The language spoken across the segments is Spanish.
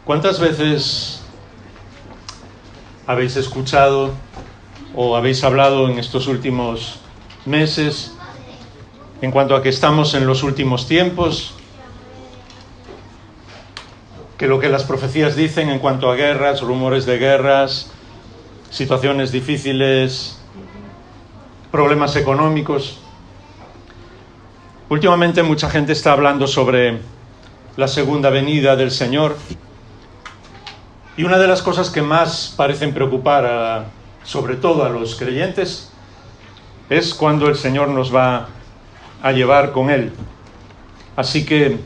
¿Cuántas veces habéis escuchado o habéis hablado en estos últimos meses en cuanto a que estamos en los últimos tiempos, que lo que las profecías dicen en cuanto a guerras, rumores de guerras, situaciones difíciles, problemas económicos? Últimamente mucha gente está hablando sobre la segunda venida del Señor, y una de las cosas que más parecen preocupar sobre todo a los creyentes es cuando el Señor nos va a llevar con Él. Así que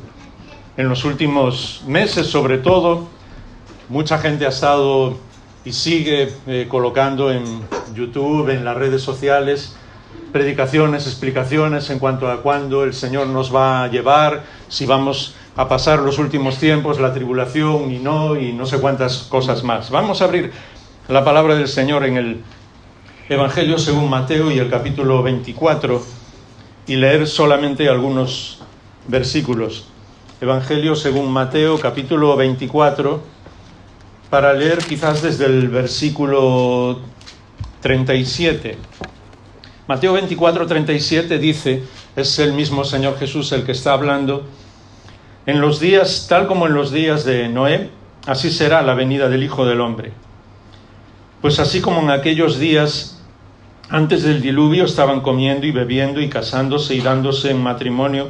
en los últimos meses, sobre todo, mucha gente ha estado y sigue colocando en YouTube, en las redes sociales, predicaciones, explicaciones en cuanto a cuándo el Señor nos va a llevar, si vamos a pasar los últimos tiempos, la tribulación y no sé cuántas cosas más. Vamos a abrir la palabra del Señor en el Evangelio según Mateo y el capítulo 24 y leer solamente algunos versículos. Evangelio según Mateo, capítulo 24, para leer quizás desde el versículo 37. Mateo 24, 37 dice, es el mismo Señor Jesús el que está hablando: en los días, tal como en los días de Noé, así será la venida del Hijo del Hombre. Pues así como en aquellos días, antes del diluvio, estaban comiendo y bebiendo y casándose y dándose en matrimonio,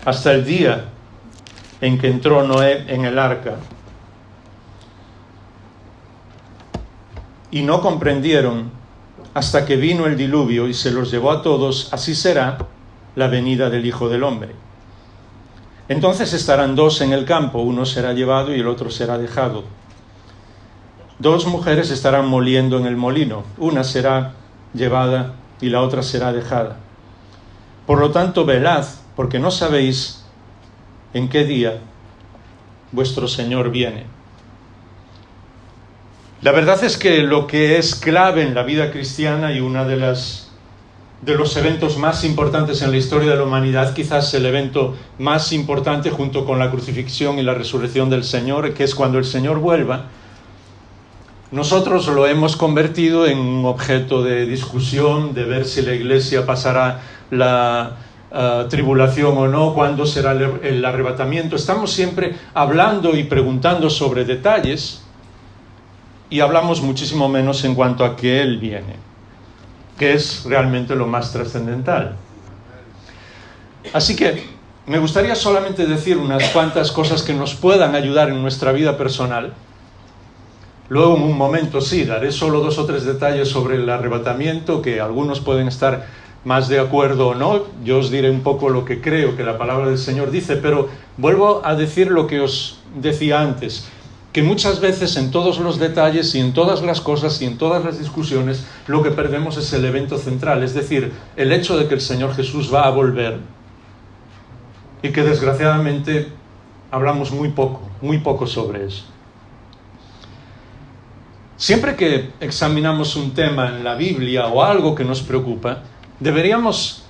hasta el día en que entró Noé en el arca. Y no comprendieron hasta que vino el diluvio y se los llevó a todos, así será la venida del Hijo del Hombre. Entonces estarán dos en el campo, uno será llevado y el otro será dejado. Dos mujeres estarán moliendo en el molino, una será llevada y la otra será dejada. Por lo tanto, velad, porque no sabéis en qué día vuestro Señor viene. La verdad es que lo que es clave en la vida cristiana y una de los eventos más importantes en la historia de la humanidad, quizás el evento más importante junto con la crucifixión y la resurrección del Señor, que es cuando el Señor vuelva, nosotros lo hemos convertido en un objeto de discusión, de ver si la Iglesia pasará la tribulación o no, cuándo será el arrebatamiento. Estamos siempre hablando y preguntando sobre detalles y hablamos muchísimo menos en cuanto a que Él viene, que es realmente lo más trascendental. Así que me gustaría solamente decir unas cuantas cosas que nos puedan ayudar en nuestra vida personal. Luego en un momento sí, daré solo 2 o 3 detalles sobre el arrebatamiento, que algunos pueden estar más de acuerdo o no. Yo os diré un poco lo que creo que la palabra del Señor dice, pero vuelvo a decir lo que os decía antes, que muchas veces en todos los detalles y en todas las cosas y en todas las discusiones lo que perdemos es el evento central, es decir, el hecho de que el Señor Jesús va a volver y que desgraciadamente hablamos muy poco sobre eso. Siempre que examinamos un tema en la Biblia o algo que nos preocupa, deberíamos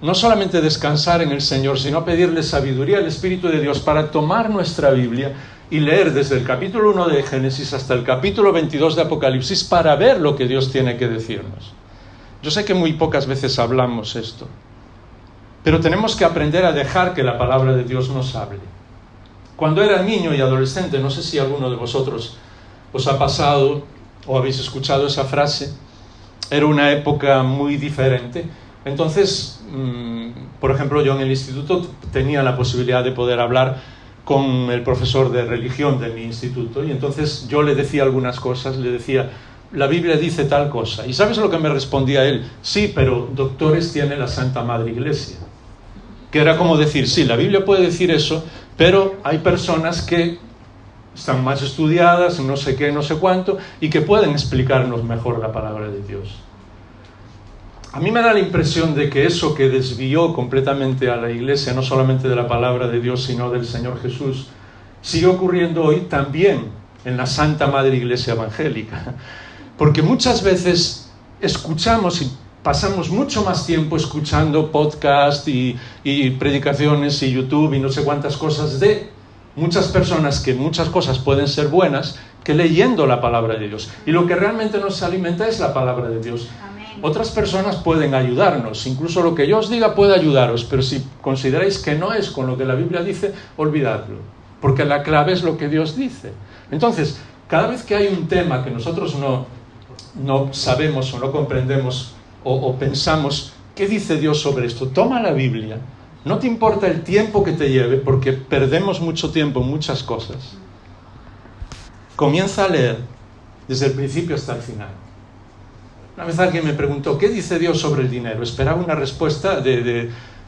no solamente descansar en el Señor, sino pedirle sabiduría al Espíritu de Dios para tomar nuestra Biblia y leer desde el capítulo 1 de Génesis hasta el capítulo 22 de Apocalipsis para ver lo que Dios tiene que decirnos. Yo sé que muy pocas veces hablamos esto, pero tenemos que aprender a dejar que la palabra de Dios nos hable. Cuando era niño y adolescente, no sé si alguno de vosotros os ha pasado o habéis escuchado esa frase, era una época muy diferente. Entonces, por ejemplo, yo en el instituto tenía la posibilidad de poder hablar con el profesor de religión de mi instituto, y entonces yo le decía algunas cosas, le decía, la Biblia dice tal cosa, y ¿sabes lo que me respondía él? Sí, pero doctores tiene la Santa Madre Iglesia, que era como decir, sí, la Biblia puede decir eso, pero hay personas que están más estudiadas, no sé qué, no sé cuánto, y que pueden explicarnos mejor la palabra de Dios. A mí me da la impresión de que eso que desvió completamente a la Iglesia, no solamente de la palabra de Dios, sino del Señor Jesús, sigue ocurriendo hoy también en la Santa Madre Iglesia Evangélica. Porque muchas veces escuchamos y pasamos mucho más tiempo escuchando podcast y predicaciones y YouTube y no sé cuántas cosas de muchas personas que muchas cosas pueden ser buenas que leyendo la palabra de Dios. Y lo que realmente nos alimenta es la palabra de Dios. Amén. Otras personas pueden ayudarnos, incluso lo que yo os diga puede ayudaros, pero si consideráis que no es con lo que la Biblia dice, olvidadlo, porque la clave es lo que Dios dice. Entonces, cada vez que hay un tema que nosotros no sabemos o no comprendemos o pensamos, ¿qué dice Dios sobre esto? Toma la Biblia. No te importa el tiempo que te lleve, porque perdemos mucho tiempo en muchas cosas. Comienza a leer desde el principio hasta el final. Una vez alguien me preguntó, ¿qué dice Dios sobre el dinero? Esperaba una respuesta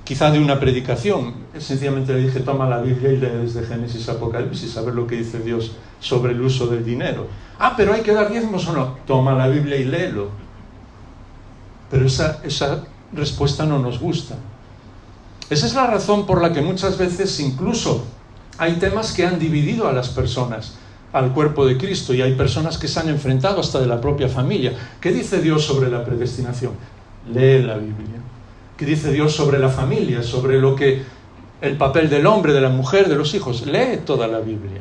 quizá de una predicación. Sencillamente le dije, toma la Biblia y lee desde Génesis a Apocalipsis a ver lo que dice Dios sobre el uso del dinero. Pero hay que dar diezmos o no. Toma la Biblia y léelo. Pero esa respuesta no nos gusta. Esa es la razón por la que muchas veces incluso hay temas que han dividido a las personas, al cuerpo de Cristo, y hay personas que se han enfrentado hasta de la propia familia. ¿Qué dice Dios sobre la predestinación? Lee la Biblia. ¿Qué dice Dios sobre la familia? Sobre el papel del hombre, de la mujer, de los hijos. Lee toda la Biblia.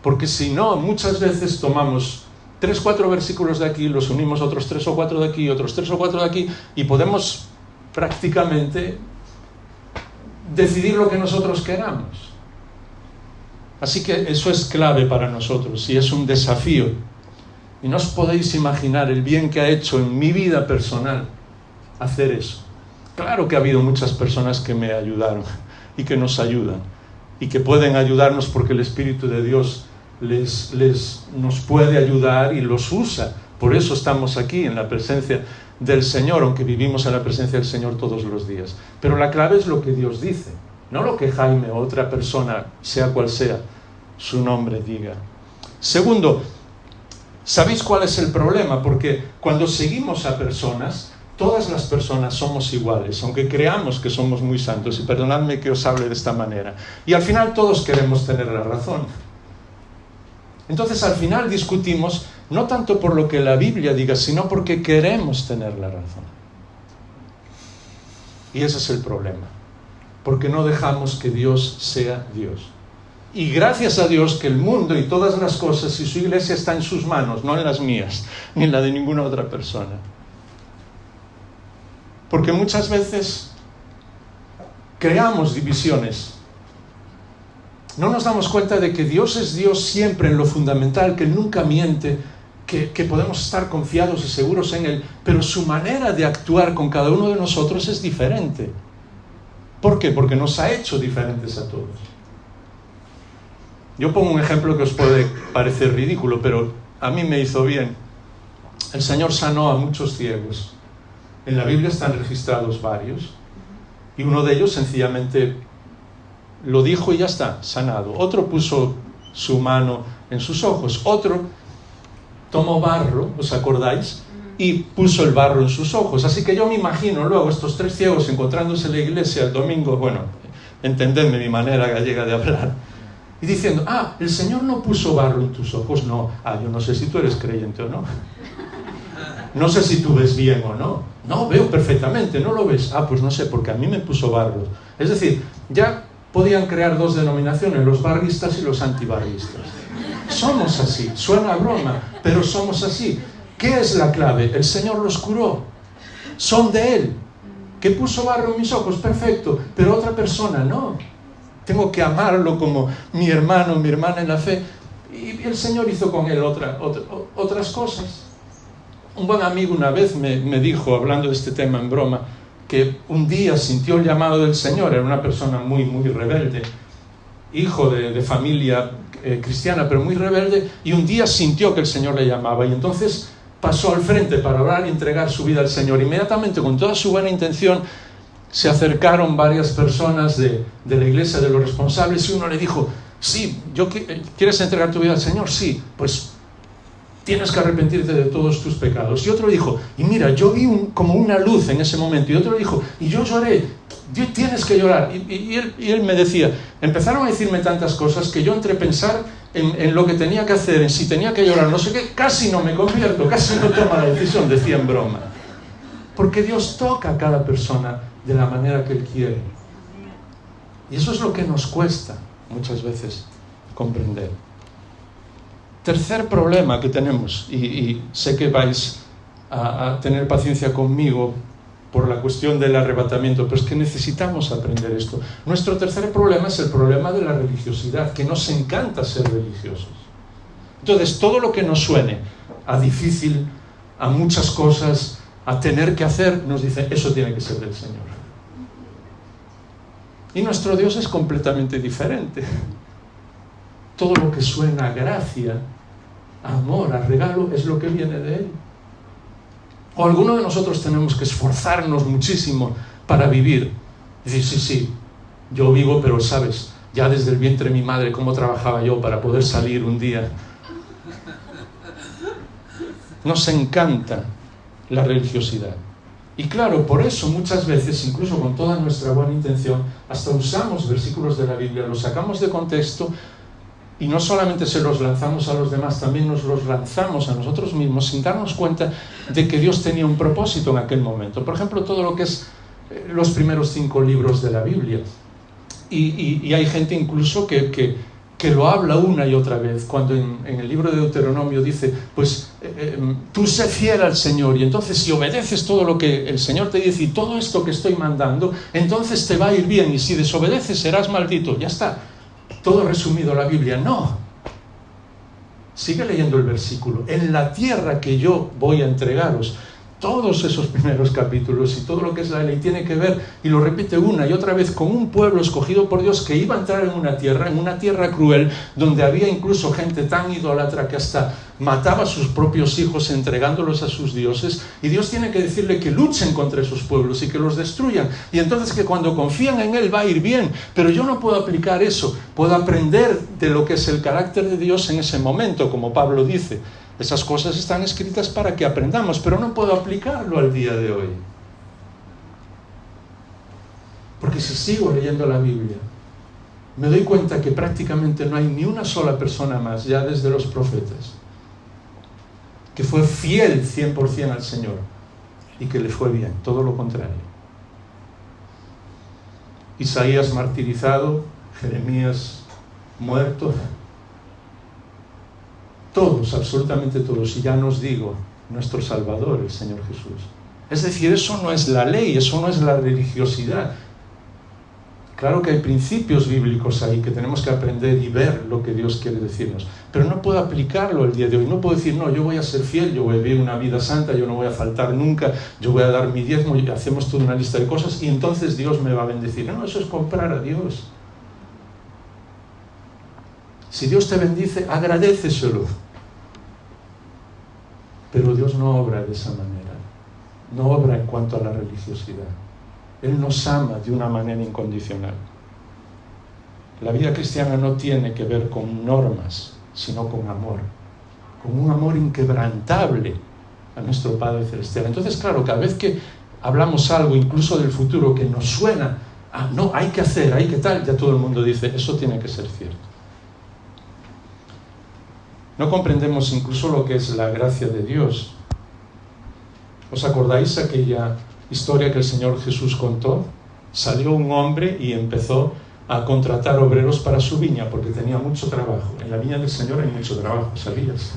Porque si no, muchas veces tomamos 3 o 4 versículos de aquí, los unimos otros 3 o 4 de aquí, otros 3 o 4 de aquí, y podemos prácticamente decidir lo que nosotros queramos. Así que eso es clave para nosotros y es un desafío. Y no os podéis imaginar el bien que ha hecho en mi vida personal hacer eso. Claro que ha habido muchas personas que me ayudaron y que nos ayudan y que pueden ayudarnos porque el Espíritu de Dios nos puede ayudar y los usa. Por eso estamos aquí en la presencia del Señor, aunque vivimos en la presencia del Señor todos los días. Pero la clave es lo que Dios dice, no lo que Jaime o otra persona, sea cual sea su nombre, diga. Segundo, ¿sabéis cuál es el problema? Porque cuando seguimos a personas, todas las personas somos iguales, aunque creamos que somos muy santos, y perdonadme que os hable de esta manera. Y al final todos queremos tener la razón. Entonces al final discutimos no tanto por lo que la Biblia diga, sino porque queremos tener la razón. Y ese es el problema, porque no dejamos que Dios sea Dios. Y gracias a Dios que el mundo y todas las cosas y su iglesia está en sus manos, no en las mías, ni en la de ninguna otra persona. Porque muchas veces creamos divisiones. No nos damos cuenta de que Dios es Dios siempre en lo fundamental, que Él nunca miente, que podemos estar confiados y seguros en Él, pero su manera de actuar con cada uno de nosotros es diferente. ¿Por qué? Porque nos ha hecho diferentes a todos. Yo pongo un ejemplo que os puede parecer ridículo, pero a mí me hizo bien. El Señor sanó a muchos ciegos. En la Biblia están registrados varios, y uno de ellos sencillamente lo dijo y ya está, sanado. Otro puso su mano en sus ojos. Otro tomó barro, ¿os acordáis? Y puso el barro en sus ojos. Así que yo me imagino luego estos 3 ciegos encontrándose en la iglesia el domingo, bueno, entendedme mi manera gallega de hablar, y diciendo, el Señor no puso barro en tus ojos. No, yo no sé si tú eres creyente o no. No sé si tú ves bien o no. No, veo perfectamente, ¿no lo ves? Pues no sé, porque a mí me puso barro. Es decir, ya podían crear 2 denominaciones, los barristas y los antibarristas. Somos así, suena a broma, pero somos así. ¿Qué es la clave? El Señor los curó. Son de Él. ¿Que puso barro en mis ojos? Perfecto, pero otra persona no. Tengo que amarlo como mi hermano, mi hermana en la fe. Y el Señor hizo con él otras cosas. Un buen amigo una vez me dijo, hablando de este tema en broma, que un día sintió el llamado del Señor. Era una persona muy, muy rebelde, hijo de familia cristiana, pero muy rebelde, y un día sintió que el Señor le llamaba, y entonces pasó al frente para orar y entregar su vida al Señor. Inmediatamente, con toda su buena intención, se acercaron varias personas de la iglesia, de los responsables, y uno le dijo, sí, ¿quieres entregar tu vida al Señor? Sí, pues tienes que arrepentirte de todos tus pecados. Y otro dijo, y mira, yo vi como una luz en ese momento. Y otro dijo, y yo lloré. Tienes que llorar. Y él me decía, empezaron a decirme tantas cosas que yo entre pensar en lo que tenía que hacer, en si tenía que llorar, no sé qué, casi no me convierto, casi no tomo la decisión, decía en broma. Porque Dios toca a cada persona de la manera que Él quiere. Y eso es lo que nos cuesta muchas veces comprender. Tercer problema que tenemos, y sé que vais a tener paciencia conmigo por la cuestión del arrebatamiento, pero es que necesitamos aprender esto. Nuestro tercer problema es el problema de la religiosidad, que nos encanta ser religiosos. Entonces, todo lo que nos suene a difícil, a muchas cosas, a tener que hacer, nos dice, eso tiene que ser del Señor. Y nuestro Dios es completamente diferente. Todo lo que suena a gracia, a amor, a regalo, es lo que viene de Él. O alguno de nosotros tenemos que esforzarnos muchísimo para vivir. Decir, sí, yo vivo, pero sabes, ya desde el vientre de mi madre, cómo trabajaba yo para poder salir un día. Nos encanta la religiosidad. Y claro, por eso muchas veces, incluso con toda nuestra buena intención, hasta usamos versículos de la Biblia, los sacamos de contexto y no solamente se los lanzamos a los demás, también nos los lanzamos a nosotros mismos sin darnos cuenta de que Dios tenía un propósito en aquel momento. Por ejemplo, todo lo que es los primeros 5 libros de la Biblia. Y hay gente incluso que lo habla una y otra vez, cuando en el libro de Deuteronomio dice, pues tú sé fiel al Señor, y entonces si obedeces todo lo que el Señor te dice y todo esto que estoy mandando, entonces te va a ir bien, y si desobedeces serás maldito. Ya está, todo resumido la Biblia. No, sigue leyendo el versículo. En la tierra que yo voy a entregaros. Todos esos primeros capítulos y todo lo que es la ley tiene que ver, y lo repite una y otra vez, con un pueblo escogido por Dios que iba a entrar en una tierra cruel, donde había incluso gente tan idólatra que hasta mataba a sus propios hijos entregándolos a sus dioses, y Dios tiene que decirle que luchen contra esos pueblos y que los destruyan, y entonces que cuando confían en Él va a ir bien. Pero yo no puedo aplicar eso, puedo aprender de lo que es el carácter de Dios en ese momento, como Pablo dice. Esas cosas están escritas para que aprendamos, pero no puedo aplicarlo al día de hoy. Porque si sigo leyendo la Biblia, me doy cuenta que prácticamente no hay ni una sola persona más, ya desde los profetas, que fue fiel 100% al Señor y que le fue bien, todo lo contrario. Isaías martirizado, Jeremías muerto, todos, absolutamente todos, y ya nos digo, nuestro Salvador, el Señor Jesús. Es decir, eso no es la ley, eso no es la religiosidad. Claro que hay principios bíblicos ahí que tenemos que aprender y ver lo que Dios quiere decirnos, pero no puedo aplicarlo el día de hoy. No puedo decir, no, yo voy a ser fiel, yo voy a vivir una vida santa, yo no voy a faltar nunca, yo voy a dar mi diezmo, y hacemos toda una lista de cosas y entonces Dios me va a bendecir. No, eso es comprar a Dios. Si Dios te bendice, agradéceselo. Pero Dios no obra de esa manera, no obra en cuanto a la religiosidad. Él nos ama de una manera incondicional. La vida cristiana no tiene que ver con normas, sino con amor, con un amor inquebrantable a nuestro Padre Celestial. Entonces, claro, cada vez que hablamos algo, incluso del futuro, que nos suena, no, hay que hacer, hay que tal, ya todo el mundo dice, eso tiene que ser cierto. No comprendemos incluso lo que es la gracia de Dios. ¿Os acordáis aquella historia que el Señor Jesús contó? Salió un hombre y empezó a contratar obreros para su viña porque tenía mucho trabajo. En la viña del Señor hay mucho trabajo, ¿sabías?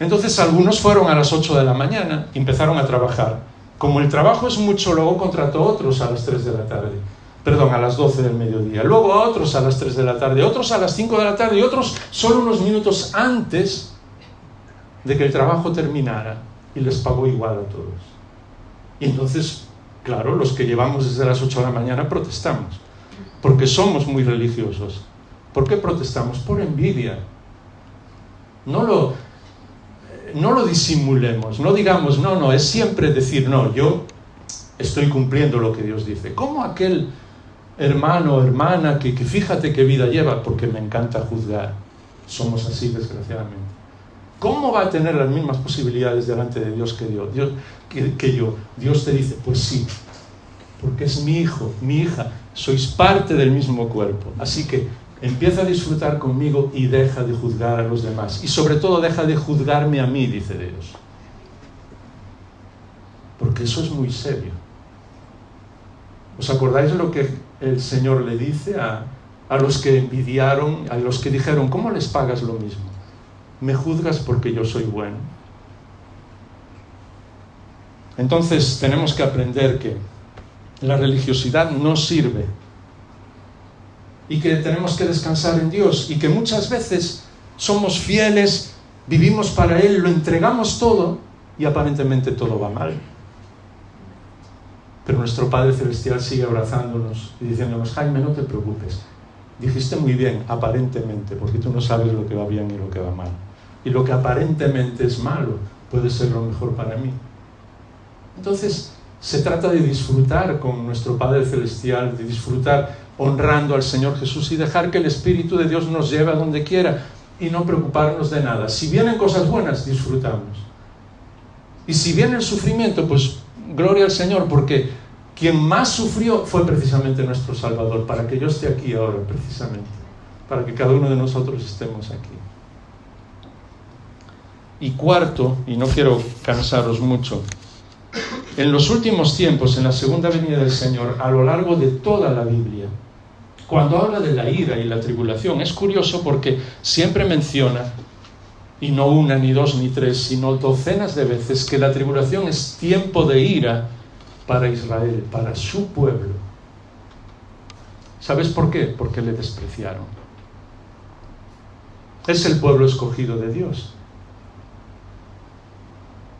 Entonces algunos fueron a las 8 de la mañana y empezaron a trabajar. Como el trabajo es mucho, luego contrató a otros a las 3 de la tarde. A las 12 del mediodía, luego a otros a las 3 de la tarde, otros a las 5 de la tarde y otros solo unos minutos antes de que el trabajo terminara, y les pagó igual a todos. Y entonces, claro, los que llevamos desde las 8 de la mañana protestamos, porque somos muy religiosos. ¿Por qué protestamos? Por envidia. No lo disimulemos, no digamos, no, es siempre decir, no, yo estoy cumpliendo lo que Dios dice. ¿Cómo aquel hermano o hermana que fíjate qué vida lleva? Porque me encanta juzgar. Somos así, desgraciadamente. ¿Cómo va a tener las mismas posibilidades delante de Dios que yo? Dios te dice, pues sí, porque es mi hijo, mi hija, sois parte del mismo cuerpo. Así que empieza a disfrutar conmigo y deja de juzgar a los demás. Y sobre todo deja de juzgarme a mí, dice Dios. Porque eso es muy serio. ¿Os acordáis de lo que el Señor le dice a a los que envidiaron, a los que dijeron, ¿cómo les pagas lo mismo? ¿Me juzgas porque yo soy bueno? Entonces tenemos que aprender que la religiosidad no sirve y que tenemos que descansar en Dios y que muchas veces somos fieles, vivimos para Él, lo entregamos todo y aparentemente todo va mal. Pero nuestro Padre Celestial sigue abrazándonos y diciéndonos, Jaime, no te preocupes, dijiste muy bien, aparentemente, porque tú no sabes lo que va bien y lo que va mal. Y lo que aparentemente es malo puede ser lo mejor para mí. Entonces, se trata de disfrutar con nuestro Padre Celestial, de disfrutar honrando al Señor Jesús y dejar que el Espíritu de Dios nos lleve a donde quiera y no preocuparnos de nada. Si vienen cosas buenas, disfrutamos. Y si viene el sufrimiento, pues gloria al Señor, porque quien más sufrió fue precisamente nuestro Salvador, para que yo esté aquí ahora, precisamente, para que cada uno de nosotros estemos aquí. Y cuarto, y no quiero cansaros mucho, en los últimos tiempos, en la segunda venida del Señor, a lo largo de toda la Biblia, cuando habla de la ira y la tribulación, es curioso porque siempre menciona, y no una, ni dos, ni tres, sino docenas de veces, que la tribulación es tiempo de ira para Israel, para su pueblo. ¿Sabes por qué? Porque le despreciaron. Es el pueblo escogido de Dios.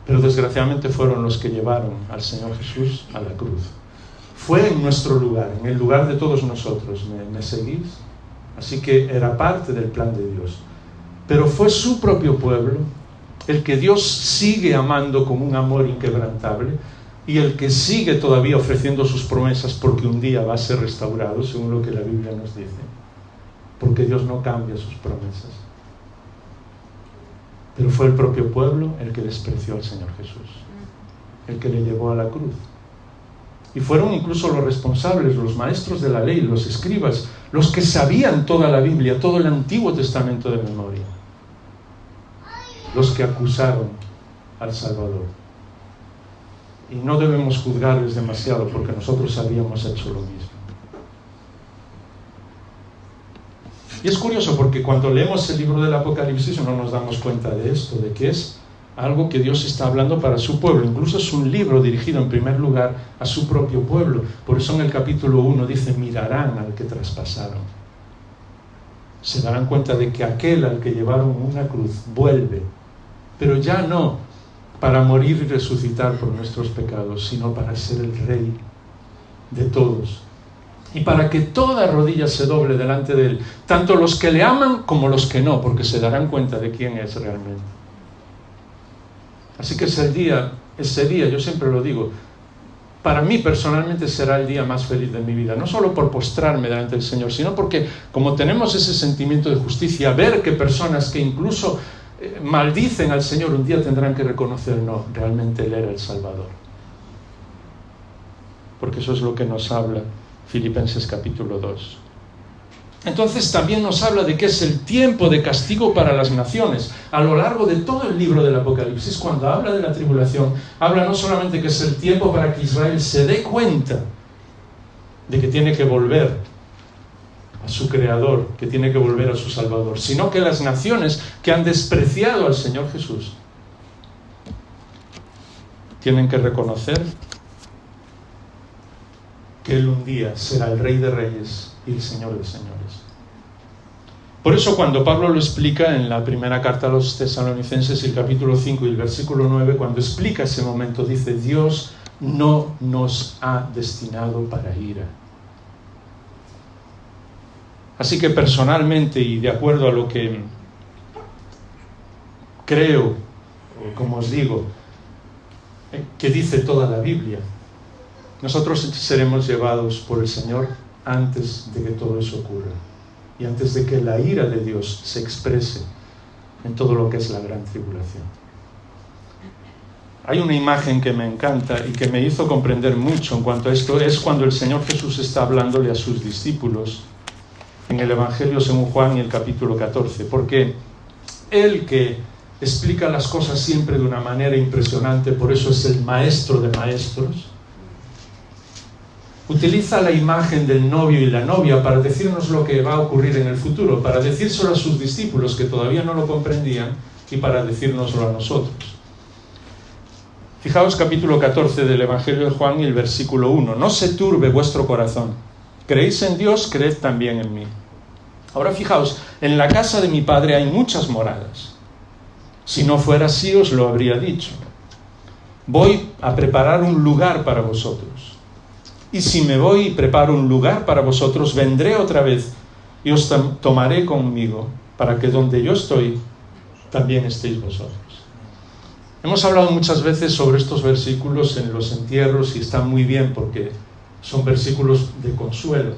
Pero desgraciadamente fueron los que llevaron al Señor Jesús a la cruz. Fue en nuestro lugar, en el lugar de todos nosotros. ¿Me seguís? Así que era parte del plan de Dios. Pero fue su propio pueblo, el que Dios sigue amando con un amor inquebrantable y el que sigue todavía ofreciendo sus promesas porque un día va a ser restaurado, según lo que la Biblia nos dice. Porque Dios no cambia sus promesas. Pero fue el propio pueblo el que despreció al Señor Jesús, el que le llevó a la cruz. Y fueron incluso los responsables, los maestros de la ley, los escribas, los que sabían toda la Biblia, todo el Antiguo Testamento de memoria, los que acusaron al Salvador. Y no debemos juzgarles demasiado porque nosotros habíamos hecho lo mismo. Y es curioso porque cuando leemos el libro del Apocalipsis no nos damos cuenta de esto, de que es algo que Dios está hablando para su pueblo. Incluso es un libro dirigido en primer lugar a su propio pueblo. Por eso en el capítulo 1 dice, mirarán al que traspasaron. Se darán cuenta de que aquel al que llevaron una cruz vuelve, pero ya no para morir y resucitar por nuestros pecados, sino para ser el Rey de todos. Y para que toda rodilla se doble delante de Él, tanto los que le aman como los que no, porque se darán cuenta de quién es realmente. Así que ese día, yo siempre lo digo, para mí personalmente será el día más feliz de mi vida, no solo por postrarme delante del Señor, sino porque como tenemos ese sentimiento de justicia, ver que personas que incluso maldicen al Señor un día tendrán que reconocer, no, realmente Él era el Salvador. Porque eso es lo que nos habla Filipenses capítulo 2. Entonces también nos habla de que es el tiempo de castigo para las naciones. A lo largo de todo el libro del Apocalipsis, cuando habla de la tribulación, habla no solamente que es el tiempo para que Israel se dé cuenta de que tiene que volver a su Creador, que tiene que volver a su Salvador, sino que las naciones que han despreciado al Señor Jesús tienen que reconocer que Él un día será el Rey de Reyes y el Señor de Señores. Por eso cuando Pablo lo explica en la primera carta a los Tesalonicenses, el capítulo 5 y el versículo 9, cuando explica ese momento, dice, Dios no nos ha destinado para ira. Así que personalmente y de acuerdo a lo que creo, o como os digo, que dice toda la Biblia, nosotros seremos llevados por el Señor antes de que todo eso ocurra y antes de que la ira de Dios se exprese en todo lo que es la gran tribulación. Hay una imagen que me encanta y que me hizo comprender mucho en cuanto a esto, es cuando el Señor Jesús está hablándole a sus discípulos en el Evangelio según Juan y el capítulo 14, porque Él que explica las cosas siempre de una manera impresionante, por eso es el maestro de maestros, utiliza la imagen del novio y la novia para decirnos lo que va a ocurrir en el futuro, para decírselo a sus discípulos que todavía no lo comprendían y para decírnoslo a nosotros. Fijaos capítulo 14 del Evangelio de Juan y el versículo 1. No se turbe vuestro corazón. Creéis en Dios, creed también en mí. Ahora fijaos, en la casa de mi Padre hay muchas moradas. Si no fuera así, os lo habría dicho. Voy a preparar un lugar para vosotros. Y si me voy y preparo un lugar para vosotros, vendré otra vez y os tomaré conmigo, para que donde yo estoy, también estéis vosotros. Hemos hablado muchas veces sobre estos versículos en los entierros y están muy bien porque son versículos de consuelo.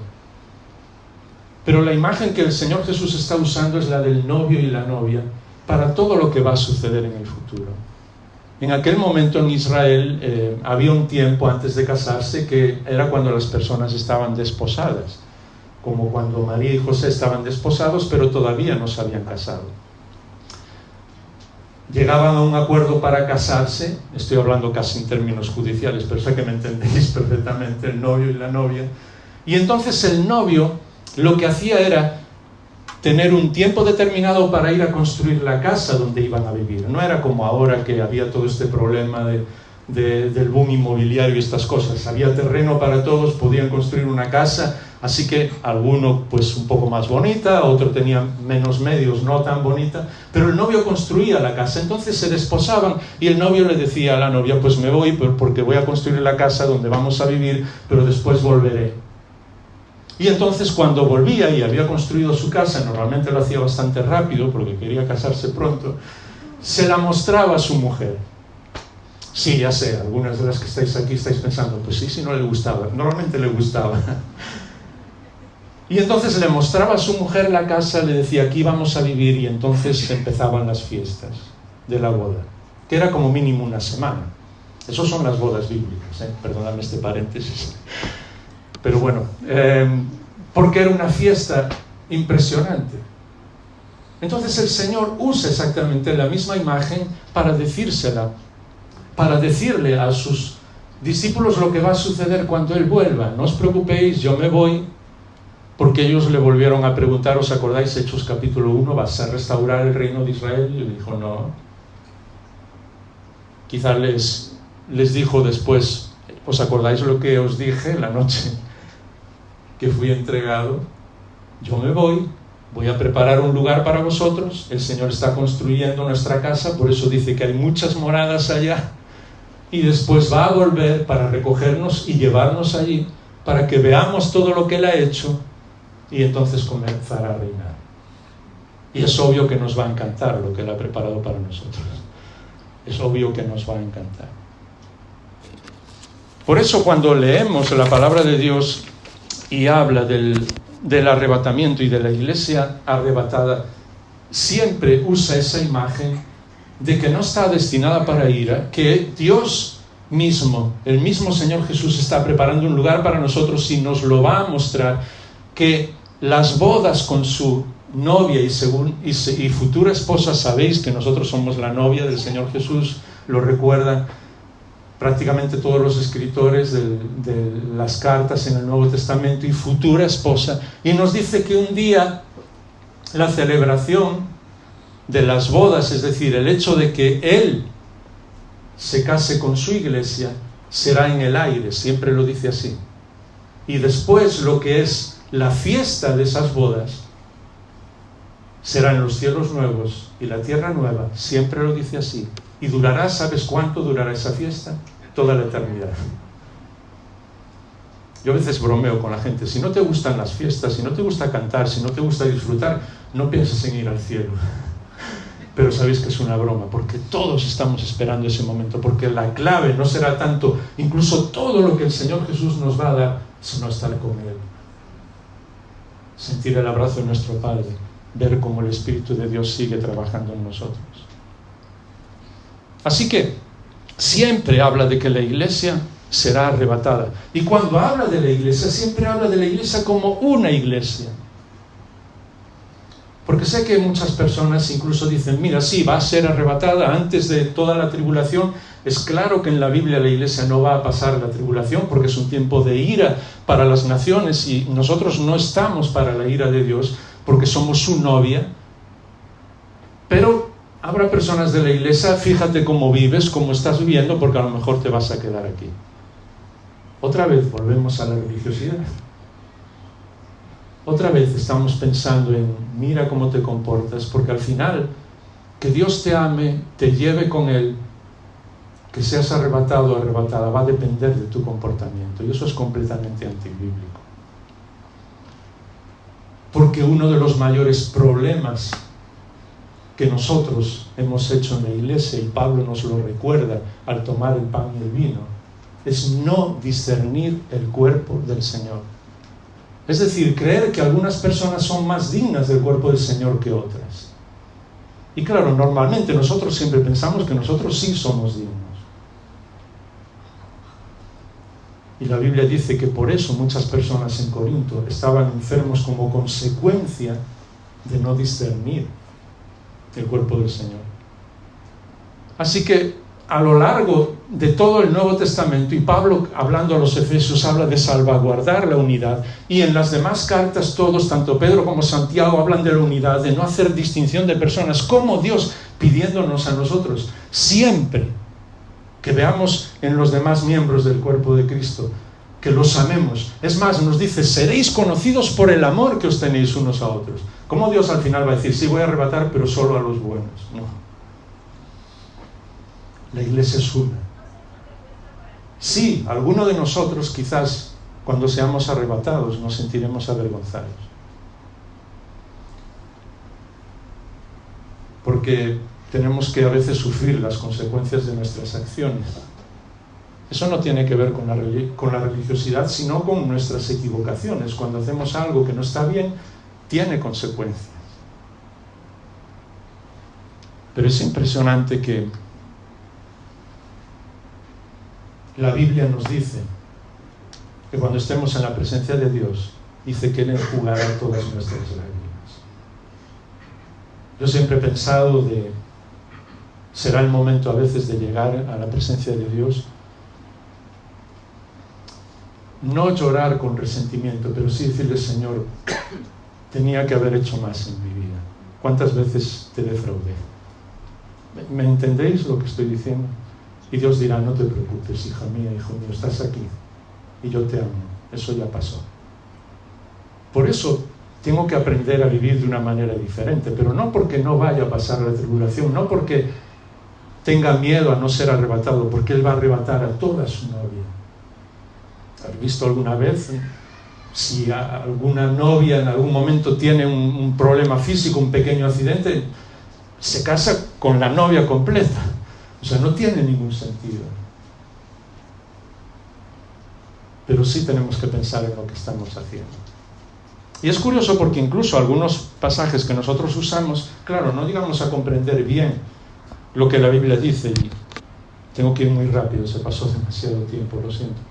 Pero la imagen que el Señor Jesús está usando es la del novio y la novia para todo lo que va a suceder en el futuro. En aquel momento en Israel había un tiempo antes de casarse que era cuando las personas estaban desposadas, como cuando María y José estaban desposados pero todavía no se habían casado. Llegaban a un acuerdo para casarse, estoy hablando casi en términos judiciales, pero sé que me entendéis perfectamente, el novio y la novia, y entonces el novio lo que hacía era tener un tiempo determinado para ir a construir la casa donde iban a vivir. No era como ahora que había todo este problema del boom inmobiliario y estas cosas. Había terreno para todos, podían construir una casa, así que alguno pues un poco más bonita, otro tenía menos medios, no tan bonita, pero el novio construía la casa, entonces se desposaban y el novio le decía a la novia, pues me voy porque voy a construir la casa donde vamos a vivir, pero después volveré. Y entonces cuando volvía y había construido su casa, normalmente lo hacía bastante rápido porque quería casarse pronto, se la mostraba a su mujer. Sí, ya sé, algunas de las que estáis aquí estáis pensando, pues sí, si no le gustaba. Normalmente le gustaba. Y entonces le mostraba a su mujer la casa, le decía, aquí vamos a vivir, y entonces empezaban las fiestas de la boda, que era como mínimo una semana. Esas son las bodas bíblicas, perdonadme este paréntesis. Pero bueno, porque era una fiesta impresionante. Entonces el Señor usa exactamente la misma imagen para decírsela, para decirle a sus discípulos lo que va a suceder cuando Él vuelva. No os preocupéis, yo me voy, porque ellos le volvieron a preguntar, ¿os acordáis? Hechos capítulo 1, ¿vas a restaurar el reino de Israel? Y él dijo, no. Quizás les dijo después, ¿os acordáis lo que os dije la noche que fui entregado? Yo me voy a preparar un lugar para vosotros. El Señor está construyendo nuestra casa, por eso dice que hay muchas moradas allá, y después va a volver para recogernos y llevarnos allí, para que veamos todo lo que Él ha hecho, y entonces comenzará a reinar. Y es obvio que nos va a encantar lo que Él ha preparado para nosotros. Es obvio que nos va a encantar. Por eso cuando leemos la palabra de Dios y habla del arrebatamiento y de la iglesia arrebatada, siempre usa esa imagen de que no está destinada para ira, que Dios mismo, el mismo Señor Jesús, está preparando un lugar para nosotros y nos lo va a mostrar, que las bodas con su novia y futura esposa, sabéis que nosotros somos la novia del Señor Jesús, lo recuerdan prácticamente todos los escritores de las cartas en el Nuevo Testamento, y futura esposa, y nos dice que un día la celebración de las bodas, es decir, el hecho de que Él se case con su iglesia, será en el aire, siempre lo dice así, y después lo que es la fiesta de esas bodas será en los cielos nuevos y la tierra nueva, siempre lo dice así. Y durará, ¿sabes cuánto durará esa fiesta? Toda la eternidad. Yo a veces bromeo con la gente, si no te gustan las fiestas, si no te gusta cantar, si no te gusta disfrutar, no pienses en ir al cielo. Pero sabéis que es una broma, porque todos estamos esperando ese momento, porque la clave no será tanto, incluso todo lo que el Señor Jesús nos va a dar, sino estar con Él. Sentir el abrazo de nuestro Padre, ver cómo el Espíritu de Dios sigue trabajando en nosotros. Así que siempre habla de que la iglesia será arrebatada. Y cuando habla de la iglesia, siempre habla de la iglesia como una iglesia. Porque sé que muchas personas incluso dicen, mira, sí, va a ser arrebatada antes de toda la tribulación. Es claro que en la Biblia la Iglesia no va a pasar la tribulación porque es un tiempo de ira para las naciones y nosotros no estamos para la ira de Dios porque somos su novia. Pero habrá personas de la Iglesia, fíjate cómo vives, cómo estás viviendo, porque a lo mejor te vas a quedar aquí. Otra vez volvemos a la religiosidad. Otra vez estamos pensando en, mira cómo te comportas, porque al final, que Dios te ame, te lleve con Él, que seas arrebatado o arrebatada, va a depender de tu comportamiento. Y eso es completamente antibíblico. Porque uno de los mayores problemas que nosotros hemos hecho en la Iglesia, y Pablo nos lo recuerda al tomar el pan y el vino, es no discernir el cuerpo del Señor. Es decir, creer que algunas personas son más dignas del cuerpo del Señor que otras. Y claro, normalmente nosotros siempre pensamos que nosotros sí somos dignos. Y la Biblia dice que por eso muchas personas en Corinto estaban enfermos como consecuencia de no discernir el cuerpo del Señor. Así que a lo largo de todo el Nuevo Testamento, y Pablo hablando a los Efesios habla de salvaguardar la unidad, y en las demás cartas todos, tanto Pedro como Santiago, hablan de la unidad, de no hacer distinción de personas, como Dios pidiéndonos a nosotros siempre que veamos en los demás miembros del cuerpo de Cristo, que los amemos. Es más, nos dice, seréis conocidos por el amor que os tenéis unos a otros. ¿Cómo Dios al final va a decir, sí, voy a arrebatar, pero solo a los buenos? No. La Iglesia es una. Sí, alguno de nosotros quizás cuando seamos arrebatados nos sentiremos avergonzados. Porque tenemos que a veces sufrir las consecuencias de nuestras acciones. Eso no tiene que ver con la religiosidad, sino con nuestras equivocaciones. Cuando hacemos algo que no está bien, tiene consecuencias. Pero es impresionante que la Biblia nos dice que cuando estemos en la presencia de Dios, dice que Él enjugará todas nuestras lágrimas. Yo siempre he pensado será el momento a veces de llegar a la presencia de Dios, no llorar con resentimiento, pero sí decirle, Señor, tenía que haber hecho más en mi vida. ¿Cuántas veces te defraudé? ¿Me entendéis lo que estoy diciendo? Y Dios dirá, no te preocupes, hija mía, hijo mío, estás aquí y yo te amo. Eso ya pasó. Por eso tengo que aprender a vivir de una manera diferente, pero no porque no vaya a pasar la tribulación, no porque tenga miedo a no ser arrebatado, porque Él va a arrebatar a toda su novia. ¿Has visto alguna vez si alguna novia en algún momento tiene un problema físico, un pequeño accidente, se casa con la novia completa? O sea, no tiene ningún sentido. Pero sí tenemos que pensar en lo que estamos haciendo. Y es curioso porque incluso algunos pasajes que nosotros usamos, claro, no llegamos a comprender bien lo que la Biblia dice, y tengo que ir muy rápido, se pasó demasiado tiempo, lo siento.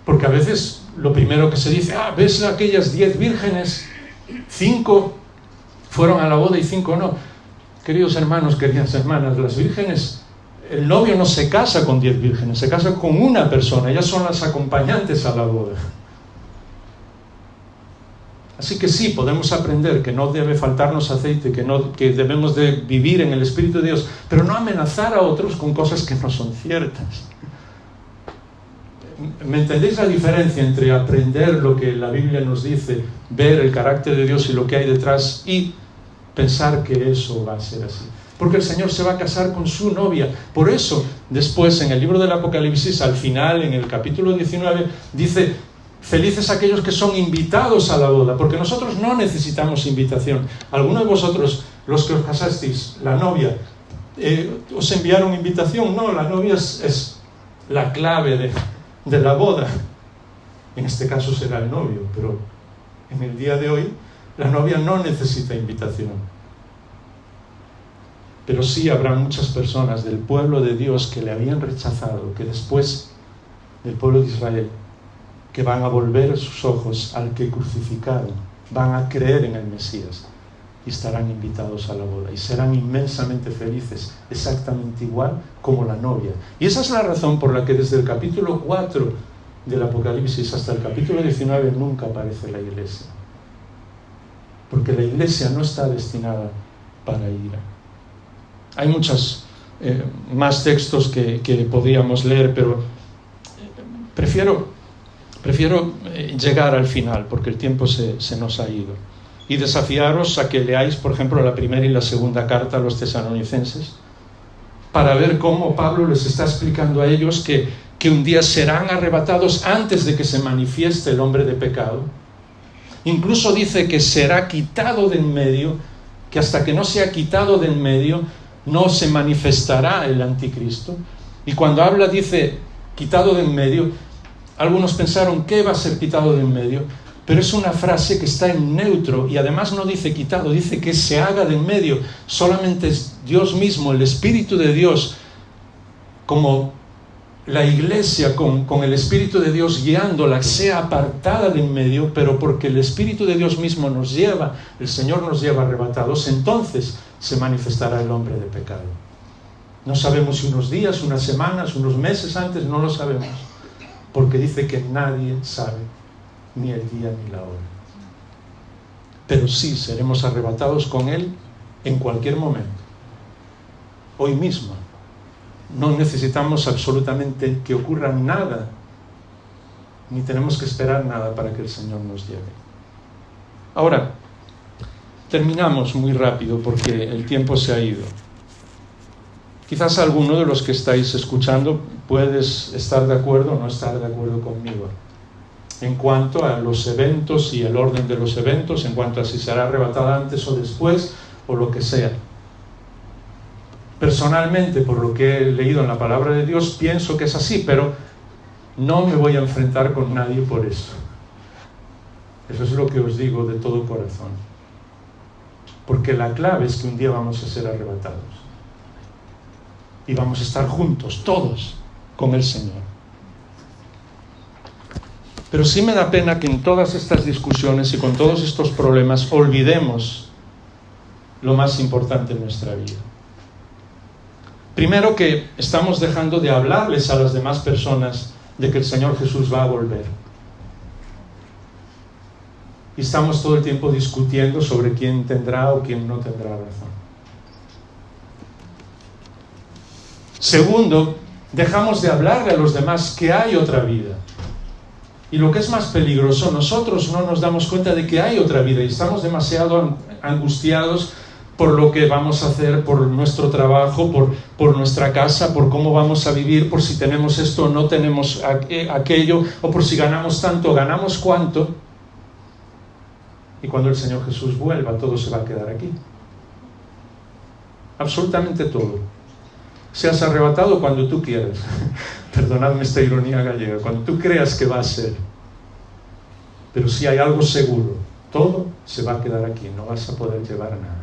Porque a veces lo primero que se dice, ¿ves aquellas 10 vírgenes? 5 fueron a la boda y 5 no. Queridos hermanos, queridas hermanas, las vírgenes, el novio no se casa con 10 vírgenes, se casa con una persona, ellas son las acompañantes a la boda. Así que sí, podemos aprender que no debe faltarnos aceite, que debemos de vivir en el Espíritu de Dios, pero no amenazar a otros con cosas que no son ciertas. ¿Me entendéis la diferencia entre aprender lo que la Biblia nos dice, ver el carácter de Dios y lo que hay detrás, y pensar que eso va a ser así? Porque el Señor se va a casar con su novia. Por eso, después, en el libro del Apocalipsis, al final, en el capítulo 19, dice, felices aquellos que son invitados a la boda, porque nosotros no necesitamos invitación. ¿Alguno de vosotros, los que os casasteis, la novia, os enviaron invitación? No, la novia es la clave de la boda. En este caso será el novio, pero en el día de hoy la novia no necesita invitación. Pero sí habrá muchas personas del pueblo de Dios que le habían rechazado, que después del pueblo de Israel, que van a volver sus ojos al que crucificaron, van a creer en el Mesías. y estarán invitados a la boda y serán inmensamente felices, exactamente igual como la novia. Y esa es la razón por la que desde el capítulo 4 del Apocalipsis hasta el capítulo 19 nunca aparece la iglesia. Porque la iglesia no está destinada para ira. Hay muchos más textos que podríamos leer, pero prefiero llegar al final porque el tiempo se nos ha ido. Y desafiaros a que leáis, por ejemplo, la primera y la segunda carta a los tesalonicenses, para ver cómo Pablo les está explicando a ellos que un día serán arrebatados antes de que se manifieste el hombre de pecado. Incluso dice que será quitado de en medio, que hasta que no sea quitado de en medio, no se manifestará el anticristo. Y cuando habla, dice, quitado de en medio, algunos pensaron que va a ser quitado de en medio, pero es una frase que está en neutro y además no dice quitado, dice que se haga de en medio. Solamente es Dios mismo, el Espíritu de Dios, como la iglesia con el Espíritu de Dios guiándola, sea apartada de en medio, pero porque el Espíritu de Dios mismo nos lleva, el Señor nos lleva arrebatados, entonces se manifestará el hombre de pecado. No sabemos si unos días, unas semanas, unos meses antes, no lo sabemos, porque dice que nadie sabe ni el día ni la hora. Pero sí seremos arrebatados con Él en cualquier momento, hoy mismo. No necesitamos absolutamente que ocurra nada, ni tenemos que esperar nada para que el Señor nos lleve. Ahora, terminamos muy rápido porque el tiempo se ha ido. Quizás alguno de los que estáis escuchando puedes estar de acuerdo o no estar de acuerdo conmigo en cuanto a los eventos y el orden de los eventos, en cuanto a si será arrebatada antes o después o lo que sea. Personalmente, por lo que he leído en la palabra de Dios, pienso que es así, pero no me voy a enfrentar con nadie por eso. Eso es lo que os digo de todo corazón. Porque la clave es que un día vamos a ser arrebatados. Y vamos a estar juntos, todos, con el Señor. Pero sí me da pena que en todas estas discusiones y con todos estos problemas olvidemos lo más importante en nuestra vida. Primero, que estamos dejando de hablarles a las demás personas de que el Señor Jesús va a volver. Y estamos todo el tiempo discutiendo sobre quién tendrá o quién no tendrá razón. Segundo, dejamos de hablarle a los demás que hay otra vida. Y lo que es más peligroso, nosotros no nos damos cuenta de que hay otra vida y estamos demasiado angustiados por lo que vamos a hacer, por nuestro trabajo, por nuestra casa, por cómo vamos a vivir, por si tenemos esto o no tenemos aquello, o por si ganamos tanto o ganamos cuánto. Y cuando el Señor Jesús vuelva, todo se va a quedar aquí. Absolutamente todo. Seas arrebatado cuando tú quieras. Perdonadme esta ironía gallega. Cuando tú creas que va a ser. Pero si hay algo seguro, todo se va a quedar aquí. No vas a poder llevar nada.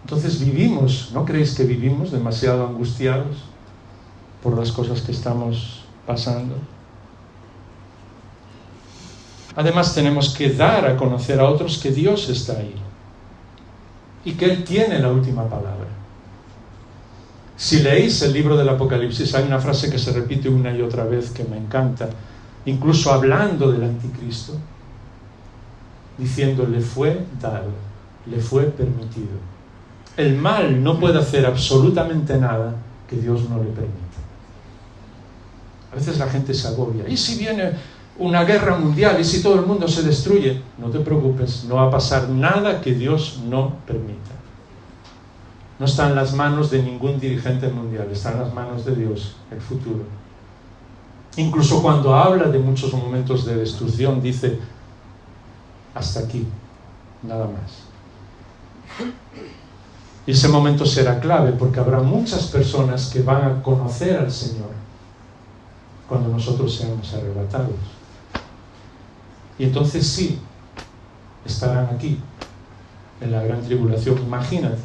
Entonces vivimos, ¿no creéis que vivimos demasiado angustiados por las cosas que estamos pasando? Además tenemos que dar a conocer a otros que Dios está ahí y que Él tiene la última palabra. Si leéis el libro del Apocalipsis, hay una frase que se repite una y otra vez que me encanta, incluso hablando del anticristo, diciendo: le fue dado, le fue permitido. El mal no puede hacer absolutamente nada que Dios no le permita. A veces la gente se agobia. ¿Y si viene una guerra mundial? ¿Y si todo el mundo se destruye? No te preocupes, no va a pasar nada que Dios no permita. No está en las manos de ningún dirigente mundial, está en las manos de Dios, el futuro. Incluso cuando habla de muchos momentos de destrucción, dice: hasta aquí, nada más. Y ese momento será clave porque habrá muchas personas que van a conocer al Señor cuando nosotros seamos arrebatados. Y entonces sí, estarán aquí, en la gran tribulación. Imagínate,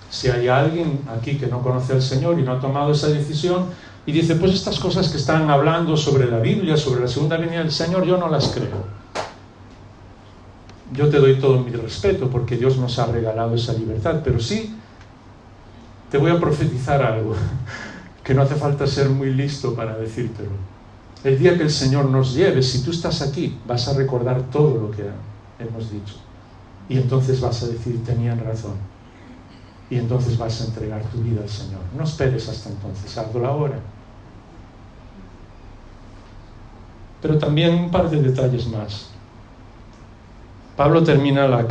si hay alguien aquí que no conoce al Señor y no ha tomado esa decisión y dice: pues estas cosas que están hablando sobre la Biblia, sobre la segunda venida del Señor, yo no las creo. yo te doy todo mi respeto porque Dios nos ha regalado esa libertad, pero sí te voy a profetizar algo que no hace falta ser muy listo para decírtelo. El día que el Señor nos lleve, si tú estás aquí, vas a recordar todo lo que hemos dicho. Y entonces vas a decir, tenían razón. Y entonces vas a entregar tu vida al Señor. No esperes hasta entonces, hazlo ahora. Pero también un par de detalles más. Pablo termina la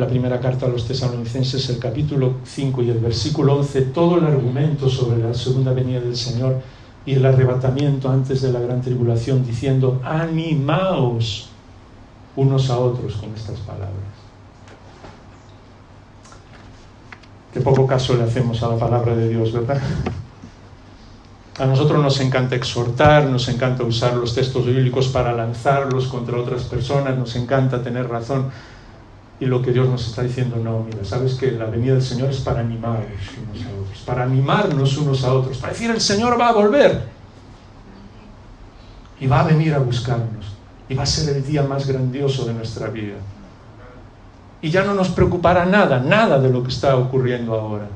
primera carta a los tesalonicenses, el capítulo 5 y el versículo 11, todo el argumento sobre la segunda venida del Señor y el arrebatamiento antes de la gran tribulación, diciendo, animaos unos a otros con estas palabras. Qué poco caso le hacemos a la palabra de Dios, ¿verdad? A nosotros nos encanta exhortar, nos encanta usar los textos bíblicos para lanzarlos contra otras personas, nos encanta tener razón. Y lo que Dios nos está diciendo, no, mira, sabes que la venida del Señor es para animarnos unos a otros, para animarnos unos a otros, para decir, el Señor va a volver. Y va a venir a buscarnos. Y va a ser el día más grandioso de nuestra vida. Y ya no nos preocupará nada de lo que está ocurriendo ahora.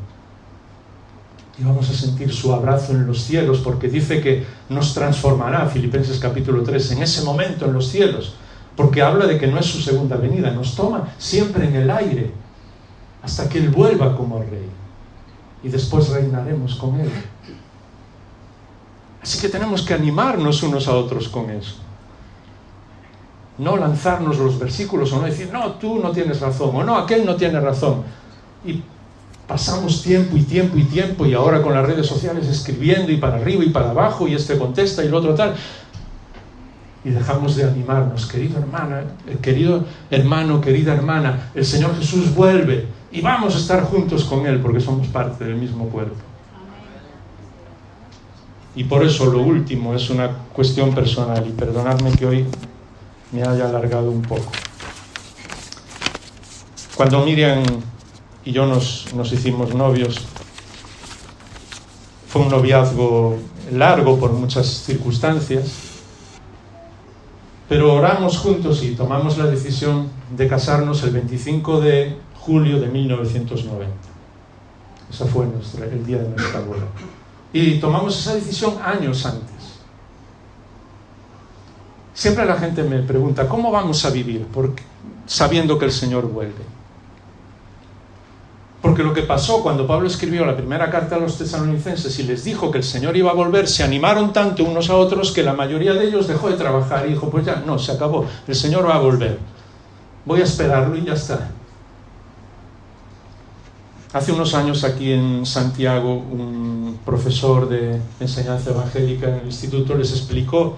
Y vamos a sentir su abrazo en los cielos, porque dice que nos transformará, Filipenses capítulo 3, en ese momento en los cielos, porque habla de que no es su segunda venida, nos toma siempre en el aire, hasta que Él vuelva como Rey, y después reinaremos con Él. Así que tenemos que animarnos unos a otros con eso. No lanzarnos los versículos, o no decir, no, tú no tienes razón, o no, aquel no tiene razón. Y pasamos tiempo, y ahora con las redes sociales escribiendo, y para arriba y para abajo, y este contesta y el otro tal. Y dejamos de animarnos, querido hermano, querida hermana, el Señor Jesús vuelve, y vamos a estar juntos con Él, porque somos parte del mismo cuerpo. Y por eso lo último es una cuestión personal, y perdonadme que hoy me haya alargado un poco. Cuando Miriam y yo nos hicimos novios, fue un noviazgo largo por muchas circunstancias, pero oramos juntos y tomamos la decisión de casarnos el 25 de julio de 1990. Ese fue el día de nuestra boda. Y tomamos esa decisión años antes. Siempre la gente me pregunta, ¿cómo vamos a vivir? Sabiendo que el Señor vuelve. Porque lo que pasó cuando Pablo escribió la primera carta a los tesalonicenses y les dijo que el Señor iba a volver, se animaron tanto unos a otros que la mayoría de ellos dejó de trabajar y dijo, pues ya, no, se acabó, el Señor va a volver. Voy a esperarlo y ya está. Hace unos años aquí en Santiago, un profesor de enseñanza evangélica en el instituto les explicó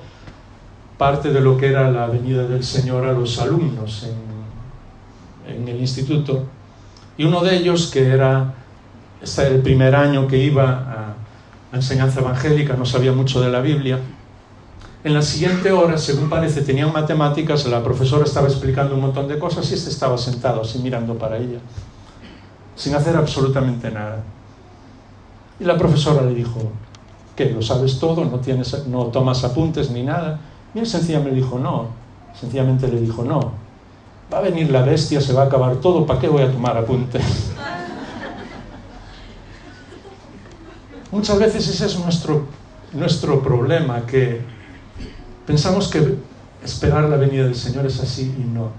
parte de lo que era la venida del Señor a los alumnos en el instituto. Y uno de ellos, que era el primer año que iba a enseñanza evangélica, no sabía mucho de la Biblia, en la siguiente hora, según parece, tenían matemáticas, la profesora estaba explicando un montón de cosas y este estaba sentado así mirando para ella, sin hacer absolutamente nada. Y la profesora le dijo, ¿qué? ¿Lo sabes todo? ¿No tomas apuntes ni nada? Y él sencillamente le dijo, no. Va a venir la bestia, se va a acabar todo, ¿para qué voy a tomar apuntes? Muchas veces ese es nuestro problema, que pensamos que esperar la venida del Señor es así y no.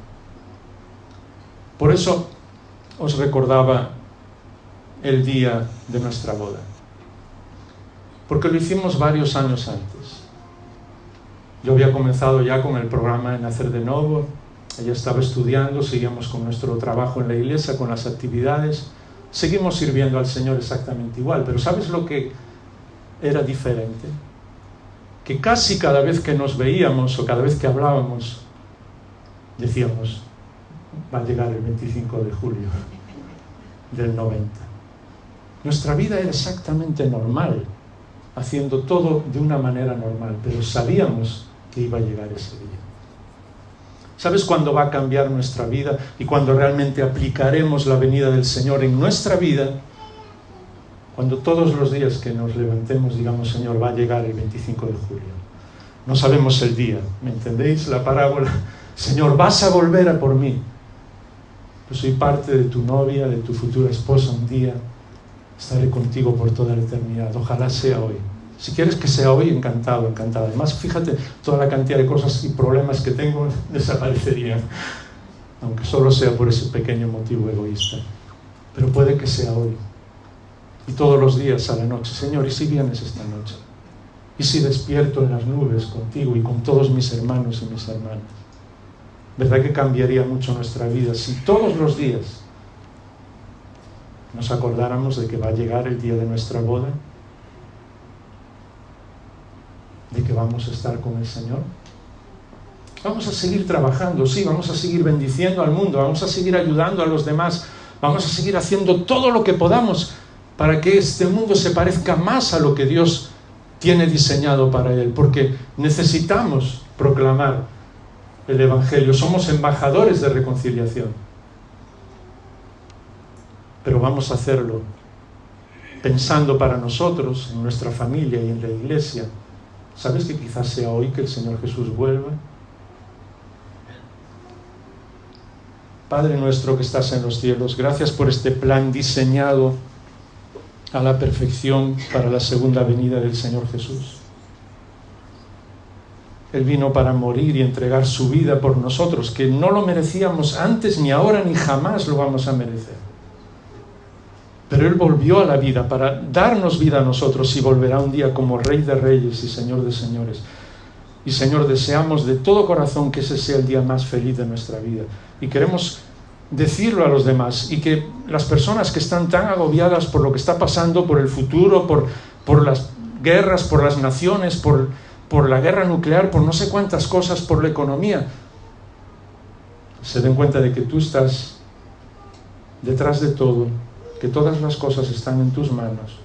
Por eso os recordaba el día de nuestra boda, porque lo hicimos varios años antes. Yo había comenzado ya con el programa de Nacer de Nuevo. Ella estaba estudiando, seguíamos con nuestro trabajo en la iglesia, con las actividades, seguimos sirviendo al Señor exactamente igual, pero ¿sabes lo que era diferente? Que casi cada vez que nos veíamos o cada vez que hablábamos, decíamos, va a llegar el 25 de julio del 90. Nuestra vida era exactamente normal, haciendo todo de una manera normal, pero sabíamos que iba a llegar ese día. ¿Sabes cuándo va a cambiar nuestra vida y cuándo realmente aplicaremos la venida del Señor en nuestra vida? Cuando todos los días que nos levantemos digamos, Señor, va a llegar el 25 de julio. No sabemos el día, ¿me entendéis la parábola? Señor, vas a volver a por mí. Yo soy parte de tu novia, de tu futura esposa un día. Estaré contigo por toda la eternidad. Ojalá sea hoy. Si quieres que sea hoy, encantado, encantado. Además, fíjate, toda la cantidad de cosas y problemas que tengo desaparecerían. Aunque solo sea por ese pequeño motivo egoísta. Pero puede que sea hoy. Y todos los días a la noche. Señor, ¿y si vienes esta noche? ¿Y si despierto en las nubes contigo y con todos mis hermanos y mis hermanas? ¿Verdad que cambiaría mucho nuestra vida si todos los días nos acordáramos de que va a llegar el día de nuestra boda? ¿De que vamos a estar con el Señor? Vamos a seguir trabajando, sí, vamos a seguir bendiciendo al mundo, vamos a seguir ayudando a los demás, vamos a seguir haciendo todo lo que podamos para que este mundo se parezca más a lo que Dios tiene diseñado para él, porque necesitamos proclamar el Evangelio, somos embajadores de reconciliación. Pero vamos a hacerlo pensando para nosotros, en nuestra familia y en la iglesia. ¿Sabes que quizás sea hoy que el Señor Jesús vuelva? Padre nuestro que estás en los cielos, gracias por este plan diseñado a la perfección para la segunda venida del Señor Jesús. Él vino para morir y entregar su vida por nosotros, que no lo merecíamos antes, ni ahora, ni jamás lo vamos a merecer. Pero Él volvió a la vida para darnos vida a nosotros y volverá un día como Rey de Reyes y Señor de Señores. Y Señor, deseamos de todo corazón que ese sea el día más feliz de nuestra vida. Y queremos decirlo a los demás y que las personas que están tan agobiadas por lo que está pasando, por el futuro, por las guerras, por las naciones, por la guerra nuclear, por no sé cuántas cosas, por la economía, se den cuenta de que tú estás detrás de todo, que todas las cosas están en tus manos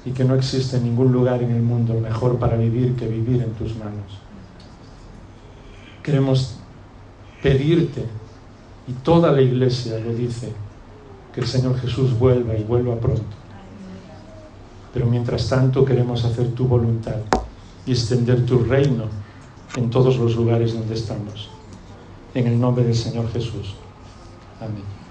y que no existe ningún lugar en el mundo mejor para vivir que vivir en tus manos. Queremos pedirte, y toda la iglesia lo dice, que el Señor Jesús vuelva y vuelva pronto. Pero mientras tanto queremos hacer tu voluntad y extender tu reino en todos los lugares donde estamos. En el nombre del Señor Jesús. Amén.